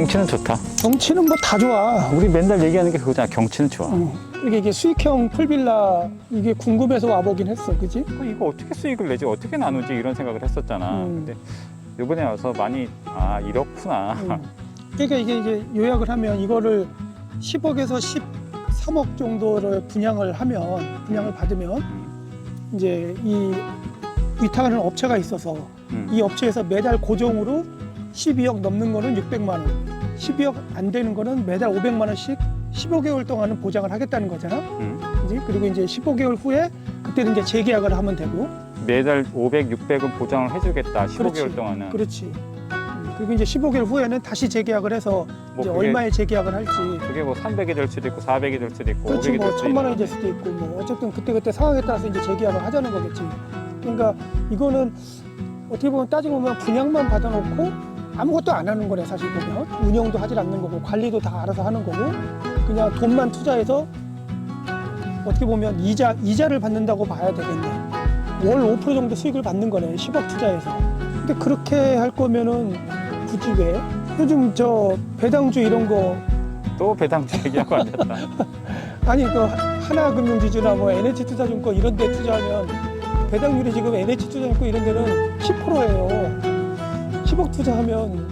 경치는 좋다. 경치는 뭐 다 좋아. 우리 맨날 얘기하는 게 그거잖아. 경치는 좋아. 이게 수익형 풀빌라 이게 궁금해서 와보긴 했어, 그지? 이거 어떻게 수익을 내지? 어떻게 나누지? 이런 생각을 했었잖아. 근데 이번에 와서 많이 이렇구나. 그러니까 이게 이제 요약을 하면 이거를 10억에서 13억 정도를 분양을 받으면 이제 이 위탁하는 업체가 있어서 이 업체에서 매달 고정으로 12억 넘는 거는 600만 원, 12억 안 되는 거는 매달 500만 원씩 15개월 동안은 보장을 하겠다는 거잖아. 그지? 그리고 이제 15개월 후에 그때는 이제 재계약을 하면 되고. 매달 500, 600은 보장을 해주겠다. 15개월 그렇지. 동안은. 그렇지. 그리고 이제 15개월 후에는 다시 재계약을 해서 뭐 이제 그게- 얼마에 재계약을 할지. 그게 뭐 300이 될 수도 있고 400이 될 수도 있고 그렇지, 500이 뭐 될 수도 1000만 원이 있고. 될 수도 있고 뭐 어쨌든 그때 상황에 따라서 이제 재계약을 하자는 거겠지. 그러니까 이거는 어떻게 보면 따지고 보면 분양만 받아놓고 아무것도 안 하는 거네. 사실 보면 운영도 하질 않는 거고 관리도 다 알아서 하는 거고 그냥 돈만 투자해서 어떻게 보면 이자를 받는다고 봐야 되겠네. 월 5% 정도 수익을 받는 거네. 10억 투자해서. 근데 그렇게 할 거면은 굳이 왜? 요즘 저 배당주 이런 거 또 배당주 얘기하고 앉았다. 아니 그 하나금융지주나 뭐 NH투자증권 이런 데 투자하면 배당률이 지금 NH투자증권 이런 데는 10%예요. 10억 투자하면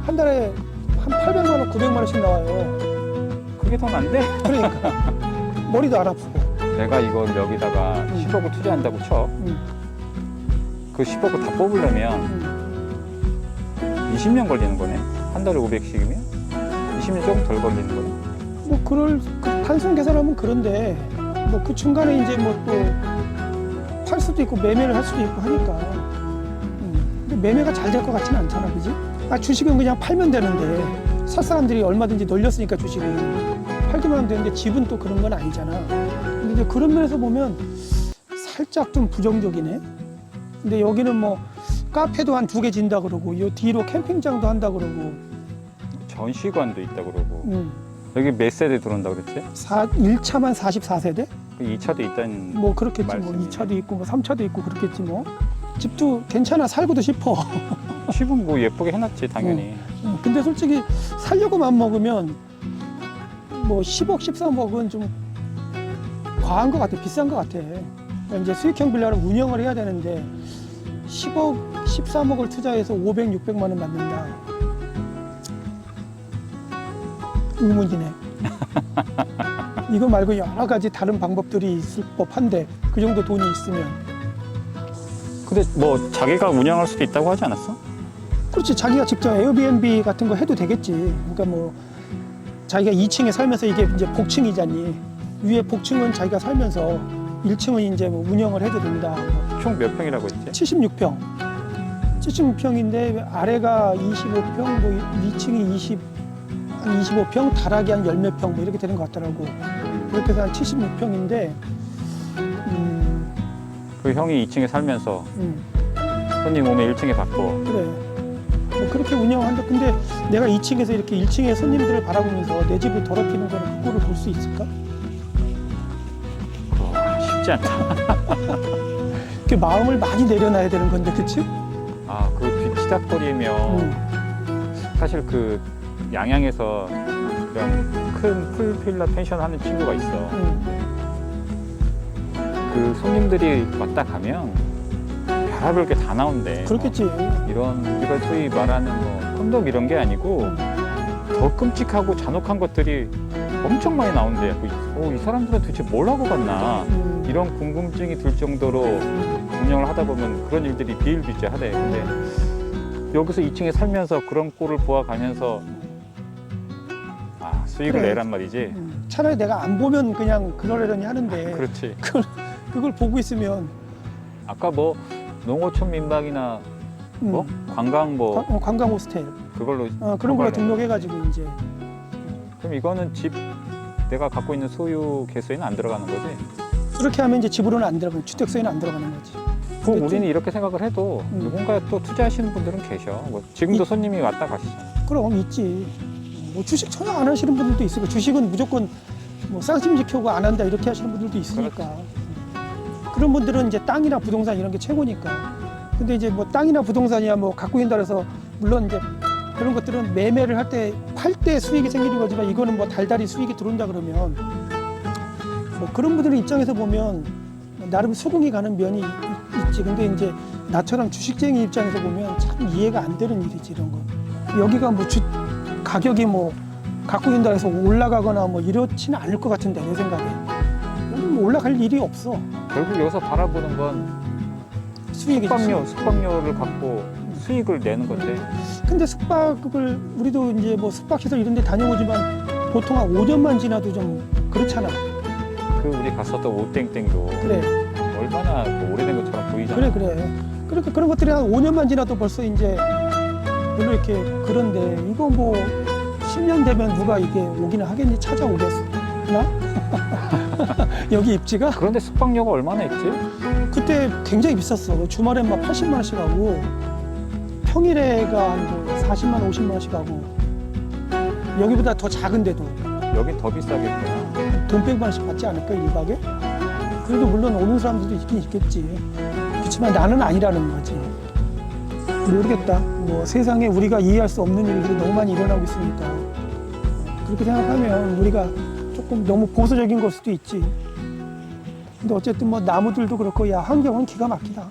한 달에 한 800만 원, 900만 원씩 나와요. 그게 더 난데? 그러니까 머리도 안 아프고. 내가 이걸 여기다가 10억을 투자한다고 쳐. 그 10억을 다 뽑으려면 20년 걸리는 거네. 한 달에 500씩이면 20년 조금 덜 걸리는 거네. 뭐 그 단순 계산하면 그런데 뭐 그 중간에 이제 뭐 또 팔 수도 있고 매매를 할 수도 있고 하니까. 근데 매매가 잘 될 것 같지는 않잖아, 그지? 주식은 그냥 팔면 되는데 살 사람들이 얼마든지 널렸으니까 주식은 팔기만 하면 되는데 집은 또 그런 건 아니잖아. 근데 이제 그런 면에서 보면 살짝 좀 부정적이네. 근데 여기는 뭐 카페도 한 2개 진다 그러고 요 뒤로 캠핑장도 한다 그러고 전시관도 있다 그러고. 여기 몇 세대 들어온다 그랬지? 1차만 44세대? 2차도 있다는. 뭐 그렇겠지. 뭐 말씀이네. 2차도 있고 뭐 3차도 있고 그렇겠지 뭐. 집도 괜찮아. 살고도 싶어. 집은 뭐 예쁘게 해놨지 당연히. 근데 솔직히 살려고 마음먹으면 뭐 10억, 13억은 좀 과한 것 같아. 비싼 것 같아. 그러니까 이제 수익형 빌라를 운영을 해야 되는데 10억, 13억을 투자해서 500, 600만 원 받는다. 의문이네. 이거 말고 여러 가지 다른 방법들이 있을 법한데 그 정도 돈이 있으면. 근데 뭐 자기가 운영할 수도 있다고 하지 않았어? 그렇지. 자기가 직접 에어비앤비 같은 거 해도 되겠지. 그러니까 뭐 자기가 2층에 살면서 이게 이제 복층이잖니. 위에 복층은 자기가 살면서 1층은 이제 뭐 운영을 해도 된다. 총 몇 평이라고 했지? 76평. 76평인데 아래가 25평, 뭐 2층이 한 25평, 다락이 한 10몇 평 뭐 이렇게 되는 것 같더라고. 그렇게 해서 한 76평인데 그 형이 2층에 살면서 손님 오면 1층에 받고. 그래. 뭐 그렇게 운영한다. 근데 내가 2층에서 이렇게 1층에 손님들을 바라보면서 내 집을 더럽히는 거는 그거를 볼 수 있을까? 쉽지 않다. 그 마음을 많이 내려놔야 되는 건데, 그치? 그 뒤치다거리면 사실 그 양양에서 이런 큰 풀빌라 펜션 하는 친구가 있어. 그 손님들이 왔다 가면 별의별 게 다 나온대. 그렇겠지. 이걸 소위 말하는 뭐 콘돔 이런 게 아니고 더 끔찍하고 잔혹한 것들이 엄청 많이 나온대. 이 사람들은 도대체 뭘 하고 갔나 이런 궁금증이 들 정도로 운영을 하다 보면 그런 일들이 비일비재하대. 근데 여기서 2층에 살면서 그런 꼴을 보아가면서 수익을 그래. 내란 말이지. 차라리 내가 안 보면 그냥 그러려니 하는데 그렇지. 그걸 보고 있으면 아까 뭐 농어촌 민박이나 뭐 관광 뭐 관광 호스텔 그걸로 그런 걸로 허가를 등록해가지고 이제 그럼 이거는 집 내가 갖고 있는 소유 개수에는 안 들어가는 거지? 그렇게 하면 이제 집으로는 안 들어가는, 주택수에는 안 들어가는 거지. 그럼 근데 우리는 이렇게 생각을 해도 누군가 또 투자하시는 분들은 계셔. 뭐 지금도 손님이 왔다 가시죠. 그럼 있지. 뭐 주식 전혀 안 하시는 분들도 있고 주식은 무조건 뭐 쌍심 지켜고 안 한다 이렇게 하시는 분들도 있으니까. 그런 분들은 이제 땅이나 부동산 이런 게 최고니까. 근데 이제 뭐 땅이나 부동산이야 뭐 갖고 있다 그래서 물론 이제 그런 것들은 매매를 할 때 팔 때 수익이 생기는 거지만 이거는 뭐 달달이 수익이 들어온다 그러면 뭐 그런 분들 입장에서 보면 나름 수긍이 가는 면이 있지. 근데 이제 나처럼 주식쟁이 입장에서 보면 참 이해가 안 되는 일이지 이런 거. 여기가 뭐 가격이 뭐 갖고 있다 해서 올라가거나 뭐 이렇지는 않을 것 같은데 내 생각에. 뭐 올라갈 일이 없어. 결국 여기서 바라보는 건 수익이지. 숙박료를 갖고 수익을 내는 건데 근데 숙박을 우리도 이제 뭐 숙박시설 이런 데 다녀오지만 보통 한 5년만 지나도 좀 그렇잖아. 그 우리 갔었던 오땡땡도 그래. 얼마나 그 오래된 것처럼 보이잖아. 그래. 그러니까 그런 것들이 한 5년만 지나도 벌써 이제 별로 이렇게 그런데 이거 뭐 10년 되면 누가 이게 오기는 하겠니? 찾아오겠어. 나? 여기 입지가? 그런데 숙박료가 얼마나 했지? 그때 굉장히 비쌌어. 주말엔 막 80만 원씩 하고 평일에가 한 40만 원, 50만 원씩 하고 여기보다 더 작은데도 여긴 더 비싸겠구나. 돈 100만 원씩 받지 않을까, 1박에? 그래도 물론 오는 사람들도 있긴 있겠지. 그렇지만 나는 아니라는 거지. 모르겠다. 뭐 세상에 우리가 이해할 수 없는 일들이 너무 많이 일어나고 있으니까 그렇게 생각하면 우리가 조금 너무 보수적인 걸 수도 있지. 근데 어쨌든 뭐 나무들도 그렇고 야 환경은 기가 막히다.